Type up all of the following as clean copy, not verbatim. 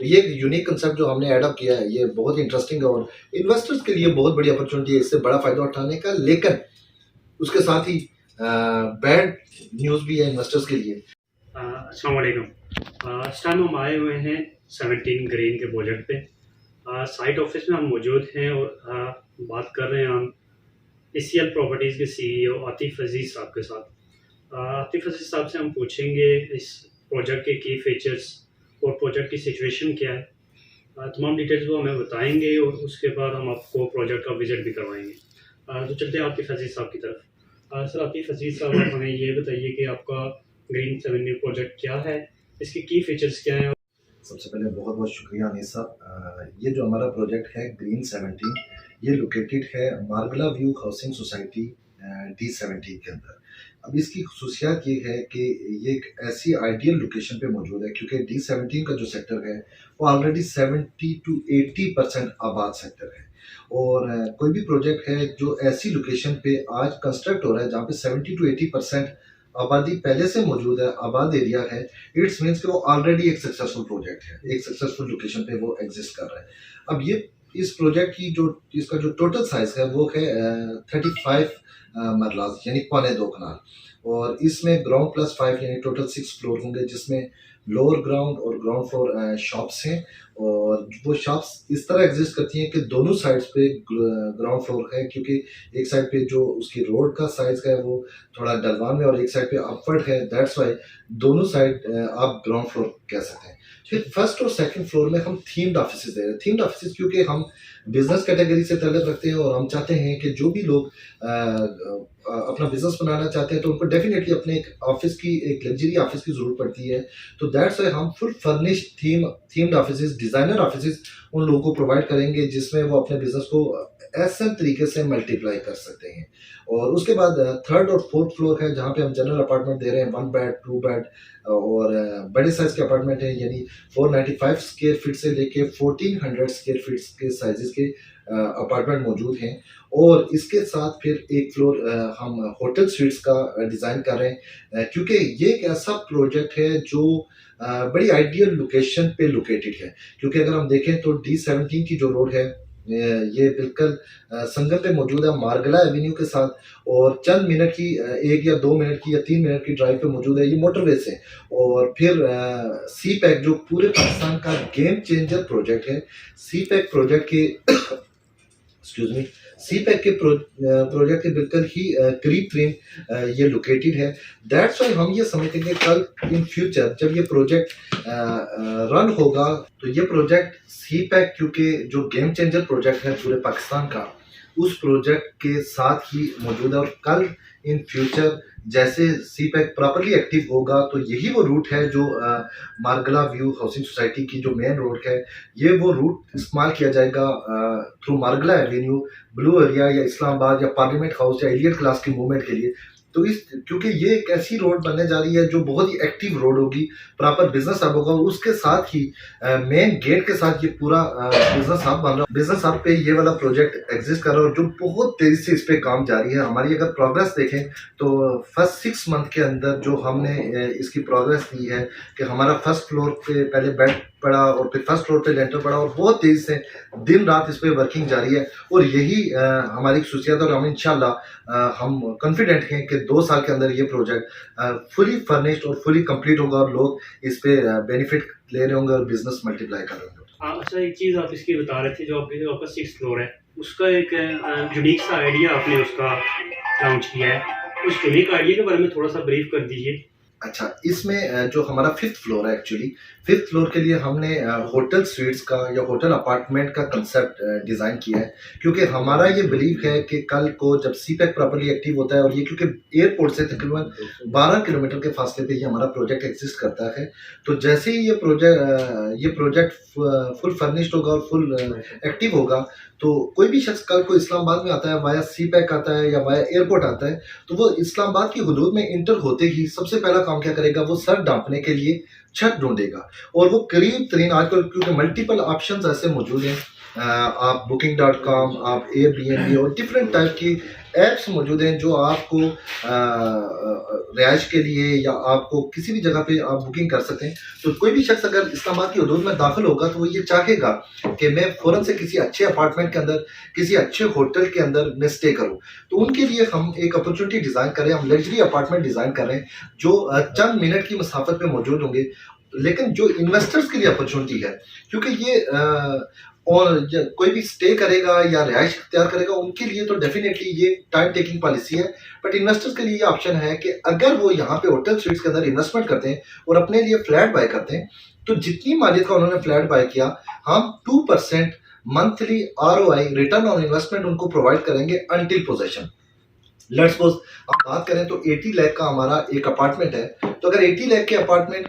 तो ये एक यूनिक कंसेप्ट जो हमने एडअप किया है, ये बहुत इंटरेस्टिंग है और इन्वेस्टर्स के लिए बहुत बड़ी अपॉर्चुनिटी है इससे बड़ा फ़ायदा उठाने का। लेकिन उसके साथ ही बैड न्यूज़ भी है इन्वेस्टर्स के लिए। अस्सलाम वालेकुम। इस टाइम हम आए हुए हैं 17 ग्रीन के प्रोजेक्ट पे। साइट ऑफिस में हम मौजूद हैं और बात कर रहे हैं हम एसीएल प्रॉपर्टीज़ के सीईओ आतिफ अजीज़ साहब के साथ। आतिफ अजीज़ साहब से हम पूछेंगे इस प्रोजेक्ट के की फीचर्स और प्रोजेक्ट की सिचुएशन क्या है। तमाम डिटेल्स वो हमें बताएंगे और उसके बाद हम आपको प्रोजेक्ट का विजिट भी करवाएंगे। तो चलते हैं आतिफ अजीज़ साहब की तरफ। सर आतिफ अजीज़ साहब, आप हमें ये बताइए कि आपका ग्रीन 17 प्रोजेक्ट क्या है, इसके की फीचर्स क्या हैं? सबसे पहले बहुत बहुत शुक्रिया अनीस साहब। ये जो हमारा प्रोजेक्ट है ग्रीन 17, ये लोकेटेड है मार्गला व्यू हाउसिंग सोसाइटी D17 के अंदर। अब इसकी खसूसियात ये है कि ये एक ऐसी आइडियल लोकेशन पे मौजूद है क्योंकि D17 का जो सेक्टर है वो ऑलरेडी 70 to 80% आबाद सेक्टर है। और कोई भी प्रोजेक्ट है जो ऐसी लोकेशन पे आज कंस्ट्रक्ट हो रहा है जहाँ पे 70 to 80% आबादी पहले से मौजूद है, आबाद एरिया है, इट्स मीन्स कि वो ऑलरेडी एक सक्सेसफुल प्रोजेक्ट है, एक सक्सेसफुल लोकेशन पे वो एग्जिस्ट कर रहा है। अब ये इस प्रोजेक्ट की जो इसका जो टोटल साइज है वो है 35 मरलाज यानी 2.25 कनाल। और इसमें ग्राउंड प्लस 5 यानी टोटल 6 फ्लोर होंगे, जिसमें लोअर ग्राउंड और ग्राउंड फ्लोर शॉप्स हैं। और वो शॉप्स इस तरह एग्जिस्ट करती हैं कि दोनों साइड्स पे ग्राउंड फ्लोर है, क्योंकि एक साइड पे जो उसकी रोड का साइज है वो थोड़ा ढलवान में और एक साइड पे अपवर्ड है, दैट्स वाई दोनों साइड आप ग्राउंड फ्लोर कह सकते हैं। फिर फर्स्ट और सेकंड फ्लोर में हम थीम्ड ऑफिसेज दे रहे हैं। थीम्ड ऑफिसेज क्योंकि हम बिजनेस कैटेगरी से ताल्लुक रखते हैं और हम चाहते हैं कि जो भी लोग अपना बिजनेस बनाना चाहते हैं तो उनको डेफिनेटली अपने एक ऑफिस की, एक लग्जरी ऑफिस की जरूरत पड़ती है। तो दैट्स वाई हम full furnished themed offices, designer offices उन लोगों को प्रोवाइड करेंगे जिसमें वो अपने बिजनेस को ऐसे तरीके से मल्टीप्लाई कर सकते हैं। और उसके बाद थर्ड और फोर्थ फ्लोर है जहाँ पे हम जनरल अपार्टमेंट दे रहे हैं, 1 बेड 2 बेड और बड़े साइज के अपार्टमेंट है, यानी 495 स्क्वायर फीट से लेके 1400 स्क्वायर फीट के साइजेस के अपार्टमेंट मौजूद हैं। और इसके साथ फिर एक फ्लोर हम होटल स्वीट्स का डिज़ाइन कर रहे हैं, क्योंकि ये एक ऐसा प्रोजेक्ट है जो बड़ी आइडियल लोकेशन पे लोकेटेड है। क्योंकि अगर हम देखें तो D17 की जो रोड है ये बिल्कुल संगम पे मौजूद है मार्गला एवेन्यू के साथ, और चंद मिनट की 1 या 2 मिनट की या 3 मिनट की ड्राइव पे मौजूद है। ये मोटरवे से। और फिर सी पैक जो पूरे पाकिस्तान का गेम चेंजर प्रोजेक्ट है, सी पैक प्रोजेक्ट के एक्सक्यूज मी सी पैक के प्रोजेक्ट के बिल्कुल ही करीब करीब ये लोकेटेड है। दैट्स वाई हम ये समझते हैं कि कल इन फ्यूचर जब ये प्रोजेक्ट रन होगा तो ये प्रोजेक्ट सी पैक, क्योंकि जो गेम चेंजर प्रोजेक्ट है पूरे पाकिस्तान का, उस प्रोजेक्ट के साथ ही मौजूद है। और कल इन फ्यूचर जैसे सी पैक प्रॉपरली एक्टिव होगा तो यही वो रूट है जो मार्गला व्यू हाउसिंग सोसाइटी की जो मेन रोड है, ये वो रूट इस्तेमाल किया जाएगा थ्रू मार्गला एवेन्यू, ब्लू एरिया या इस्लामाबाद या पार्लियामेंट हाउस या एलियट क्लास की मूवमेंट के लिए। तो इस क्योंकि ये एक ऐसी रोड बनने जा रही है जो बहुत ही एक्टिव रोड होगी, प्रॉपर बिजनेस हब होगा। उसके साथ ही मेन गेट के साथ ये पूरा बिजनेस हब बन रहा है। बिजनेस हब पे ये वाला प्रोजेक्ट एग्जिस्ट कर रहा है और जो बहुत तेजी से इस पे काम जारी है। हमारी अगर प्रोग्रेस देखें तो फर्स्ट 6 मंथ के अंदर जो हमने इसकी प्रोग्रेस दी है कि हमारा फर्स्ट फ्लोर पे पहले बेड पड़ा और फिर फर्स्ट फ्लोर पे लेंटर पड़ा और बहुत तेजी से दिन रात इस पे वर्किंग जारी है। और यही हमारी खसूसियत है और हम इंशाल्लाह हम कॉन्फिडेंट हैं कि 2 साल के अंदर ये प्रोजेक्ट फुली फर्निश्ड और फुली कंप्लीट होगा और लोग इस पे बेनिफिट ले रहे होंगे और बिजनेस मल्टीप्लाई कर रहे होंगे। अच्छा, एक चीज़ आप इसकी बता रहे थे, जो आपका 6th फ्लोर है उसका एक यूनिक सा आइडिया आपने उसका लॉन्च किया है। उस यूनिक आइडिया के बारे में थोड़ा सा ब्रीफ कर दीजिए। अच्छा, इसमें जो हमारा 5th फ्लोर है, एक्चुअली 5th फ्लोर के लिए हमने होटल स्वीट्स का या होटल अपार्टमेंट का कंसेप्ट डिज़ाइन किया है, क्योंकि हमारा ये बिलीव है कि कल को जब सी पैक प्रॉपर्ली एक्टिव होता है, और ये क्योंकि एयरपोर्ट से तकरीबन 12 किलोमीटर के फासले पे ये हमारा प्रोजेक्ट एग्जिस्ट करता है। तो जैसे ही ये प्रोजेक्ट फुल फर्निश्ड होगा और फुल एक्टिव होगा, तो कोई भी शख्स कल को इस्लामाबाद में आता है, वाया सी पैक आता है या वाया एयरपोर्ट आता है, तो वो इस्लामाबाद की हदूद में इंटर होते ही सबसे पहला काम क्या करेगा, वो सर ढांपने के लिए छत ढूंढेगा। और वो करीब तरीन आजकल क्योंकि मल्टीपल ऑप्शंस ऐसे मौजूद हैं आप booking.com, आप Airbnb और डिफरेंट टाइप की ऐप्स मौजूद हैं जो आपको रिहाइश के लिए या आपको किसी भी जगह पे आप बुकिंग कर सकते हैं। तो कोई भी शख्स अगर इस्लामाबाद की हदूद में दाखिल होगा तो वो ये चाहेगा कि मैं फ़ौरन से किसी अच्छे अपार्टमेंट के अंदर, किसी अच्छे होटल के अंदर मैं स्टे करूँ। तो उनके लिए हम एक अपॉर्चुनिटी डिज़ाइन कर रहे हैं, हम लग्जरी अपार्टमेंट डिज़ाइन कर रहे हैं जो चंद मिनट की मसाफत पे मौजूद होंगे। लेकिन जो इन्वेस्टर्स के लिए अपॉर्चुनिटी है, क्योंकि ये और कोई भी स्टे करेगा या रिहाइश इख्तियार करेगा उनके लिए तो डेफिनेटली ये टाइम टेकिंग पॉलिसी है। बट इन्वेस्टर्स के लिए ये ऑप्शन है कि अगर वो यहाँ पे होटल स्वीट्स के अंदर इन्वेस्टमेंट करते हैं और अपने लिए फ्लैट बाय करते हैं, तो जितनी मालियत का उन्होंने फ्लैट बाय किया, हम 2% monthly ROI return on investment उनको प्रोवाइड करेंगे अनटिल पोजेशन। लेट्स सपोज हम बात करें तो 80 लाख का हमारा एक अपार्टमेंट है, तो अगर 80 लाख के अपार्टमेंट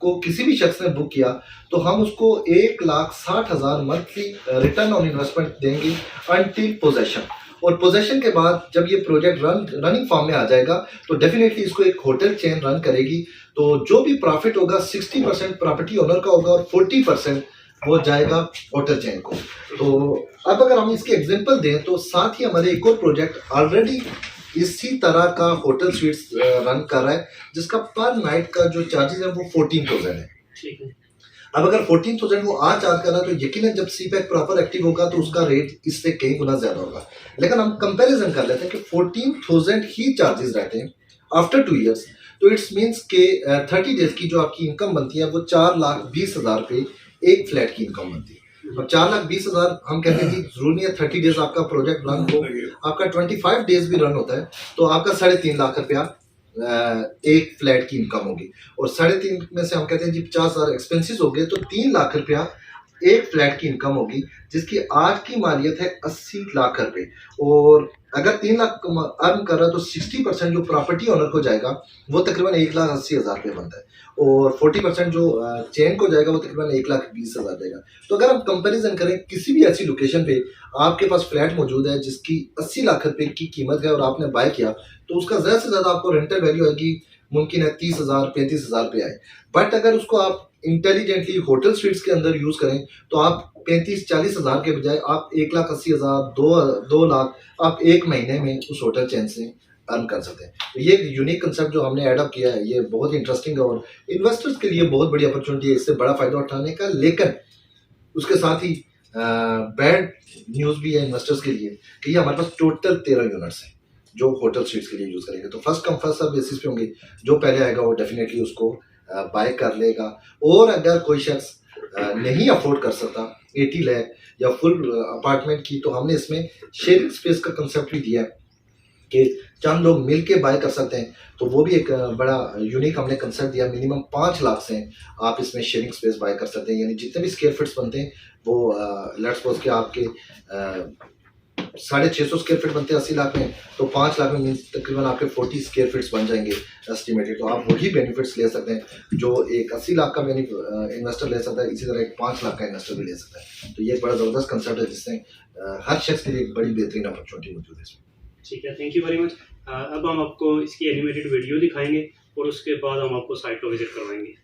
को किसी भी शख्स ने बुक किया तो हम उसको 1,60,000 मंथली रिटर्न ऑन इन्वेस्टमेंट देंगे अनटिल पोजेशन। और पोजेशन के बाद जब ये प्रोजेक्ट रनिंग फॉर्म में आ जाएगा तो डेफिनेटली इसको एक होटल चेन रन करेगी। तो जो भी प्रॉफिट होगा 60% प्रॉपर्टी ओनर का होगा और 40% वो जाएगा होटल चेन को। तो अब अगर हम इसकी एग्जांपल दें तो साथ ही हमारे एक और प्रोजेक्ट ऑलरेडी इसी तरह का होटल स्वीट्स रन कर रहा है जिसका पर नाइट का जो चार्जेस है वो 14,000 है। ठीक है। अब अगर 14,000 वो आज चार्ज कर रहा है तो यकीनन जब सीपैक प्रॉपर एक्टिव होगा तो उसका रेट इससे कई गुना ज्यादा होगा। लेकिन हम कंपैरिजन कर लेते हैं कि 14,000 ही चार्जेस रहते हैं आफ्टर 2 इयर्स। तो इट्स मीन्स के 30 डेज की जो आपकी इनकम बनती है वो 4,20,000 रुपये एक फ्लैट की इनकम बनती है। अब 4,20,000 हम कहते हैं कि जरूरी नहीं है 30 डेज आपका प्रोजेक्ट रन हो, आपका 25 डेज भी रन होता है तो आपका 3.5 लाख रुपया एक फ्लैट की इनकम होगी। और 3.5 में से हम कहते हैं जी 50,000 एक्सपेंसेस हो गए तो 3 लाख रुपया एक फ्लैट की इनकम होगी जिसकी आज की मालियत है 80 लाख रुपए। और अगर 3 लाख अर्न कर रहा है तो 60% जो प्रॉपर्टी ओनर को जाएगा वो तकरीबन 1,80,000 रुपये बनता है और 40% जो चेन को जाएगा वो तकरीबन 1,20,000 जाएगा। तो अगर हम कंपैरिजन करें किसी भी ऐसी लोकेशन पे आपके पास फ्लैट मौजूद है जिसकी 80 लाख रुपए की कीमत है और आपने बाय किया तो उसका ज़्यादा से ज़्यादा आपको रेंटल वैल्यू आएगी, मुमकिन है 30,000 35,000 रुपये आए। बट अगर उसको आप इंटेलिजेंटली होटल स्वीट्स के अंदर यूज़ करें तो आप 35-40,000 के बजाय आप 1,80,000 2 लाख आप एक महीने में उस होटल चेन से अर्न कर सकते हैं। तो ये एक यूनिक कंसेप्ट जो हमने एडअप किया है ये बहुत इंटरेस्टिंग है और इन्वेस्टर्स के लिए बहुत बड़ी अपॉर्चुनिटी है इससे बड़ा फायदा उठाने का। लेकिन उसके साथ ही बैड न्यूज़ भी है इन्वेस्टर्स के लिए कि ये हमारे पास टोटल 13 यूनिट्स हैं जो होटल स्वीट्स के लिए यूज़ करेंगे। तो first come first serve basis पे होंगे, जो पहले आएगा वो डेफिनेटली उसको बाय कर लेगा। और अगर कोई शख्स नहीं अफोर्ड कर सकता 80 लाख या फुल अपार्टमेंट की तो हमने इसमें शेयरिंग स्पेस का कंसेप्ट भी दिया है कि चंद लोग मिल के बाय कर सकते हैं। तो वो भी एक बड़ा यूनिक हमने कंसेप्ट दिया। मिनिमम 5 लाख से आप इसमें शेयरिंग स्पेस बाय कर सकते हैं, यानी जितने भी स्क्वायर फीट्स बनते हैं वो लेट्स सपोज के आपके 650 स्क्वायर फीट बनते हैं 80 लाख में, तो 5 लाख में मीन्स तकरीबन आपके 40 स्क्वायर फीट्स बन जाएंगे एस्टिमेटेड। तो आप वही बेनिफिट्स ले सकते हैं जो एक 80 लाख का इन्वेस्टर ले सकता है, इसी तरह एक 5 लाख का इन्वेस्टर भी ले सकता है। तो ये एक बड़ा ज़बरदस्त कंसेप्ट है जिससे हर शख्स के लिए एक बड़ी बेहतरीन अपॉर्चुनिटी मौजूद है इसमें। ठीक है, थैंक यू वेरी मच। अब हम आपको इसकी एनिमेटेड वीडियो दिखाएंगे और उसके बाद हम आपको साइट को विजिट करवाएंगे।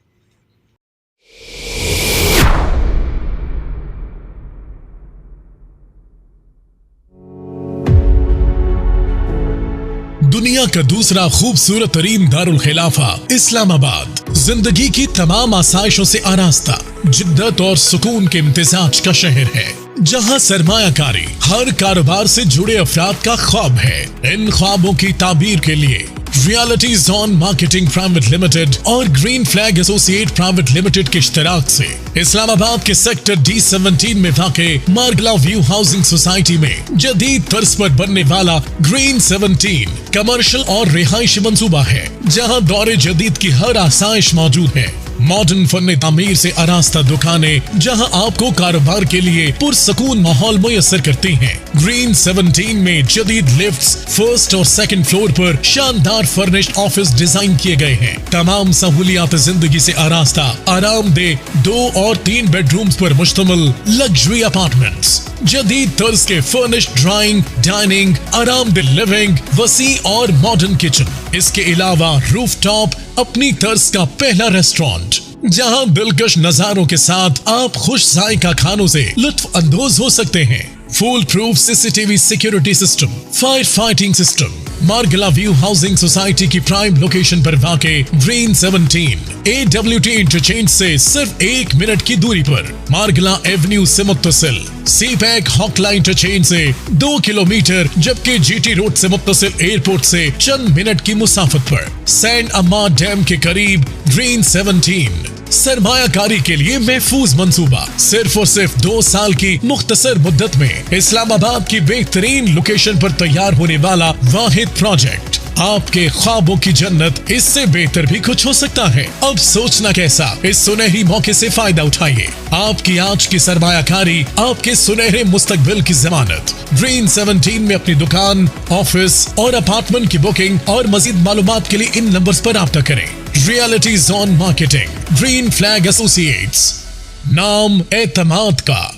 दुनिया का दूसरा खूबसूरत तरीन दारुल खिलाफा इस्लामाबाद, जिंदगी की तमाम आसाइशों से आरास्ता, जिद्दत और सुकून के इम्तिजाज का शहर है, जहां सरमायाकारी हर कारोबार से जुड़े अफराद का ख्वाब है। इन ख्वाबों की ताबीर के लिए reality zone marketing private limited और green flag associate private limited के इश्तराक से इस्लामाबाद के सेक्टर D17 में वाक़े मार्गला व्यू हाउसिंग सोसाइटी में जदीद तर्ज पर बनने वाला ग्रीन 17 कमर्शियल और रिहायशी मंसूबा है, जहां दौरे जदीद की हर आसाइश मौजूद है। मॉडर्न फन तामीर से आरास्ता दुकानें जहां आपको कारोबार के लिए पुरसकून माहौल मुयस्सर करती हैं। ग्रीन 17 में जदीद लिफ्ट्स फर्स्ट और सेकंड फ्लोर पर शानदार फर्निश्ड ऑफिस डिजाइन किए गए हैं। तमाम सहूलियात जिंदगी से आरास्ता, आरामदेह 2 और 3 बेडरूम्स पर मुश्तमिल लग्जरी अपार्टमेंट्स, जदीद तर्ज के फर्निश्ड ड्राइंग, डाइनिंग, आरामदेह लिविंग, वसी और मॉडर्न किचन। इसके अलावा रूफटॉप अपनी तर्ज का पहला रेस्टोरेंट, जहां दिलकश नजारों के साथ आप खुश जायका खानों से लुत्फ अंदोज हो सकते हैं। Full proof CCTV security system, fire fighting system, मार्गला व्यू हाउसिंग सोसाइटी की प्राइम लोकेशन पर वाक़े ग्रीन 17 AWT इंटरचेंज से सिर्फ 1 मिनट की दूरी पर, मार्गला एवेन्यू से मुत्तसिल, सी पैक हॉकला इंटरचेंज से 2 किलोमीटर, जबकि GT रोड से मुत्तसिल एयरपोर्ट से चंद मिनट की मुसाफत पर, सैंड अम्मा डैम के करीब ग्रीन 17। सरमायाकारी के लिए महफूज मंसूबा, सिर्फ और सिर्फ 2 साल की मुख्तसर मुद्दत में इस्लामाबाद की बेहतरीन लोकेशन पर तैयार होने वाला वाहिद प्रोजेक्ट। आपके ख्वाबों की जन्नत, इससे बेहतर भी कुछ हो सकता है। अब सोचना कैसा, इस सुनहरी मौके से फायदा उठाइए। आपकी आज की सरमायाकारी आपके सुनहरे मुस्तकबिल की जमानत। ग्रीन 17 में अपनी दुकान, ऑफिस और अपार्टमेंट की बुकिंग और मजीद मालूमात के लिए इन नंबर्स पर राब्ता करें। Reality zone marketing, green flag associates, नाम एतमाद का।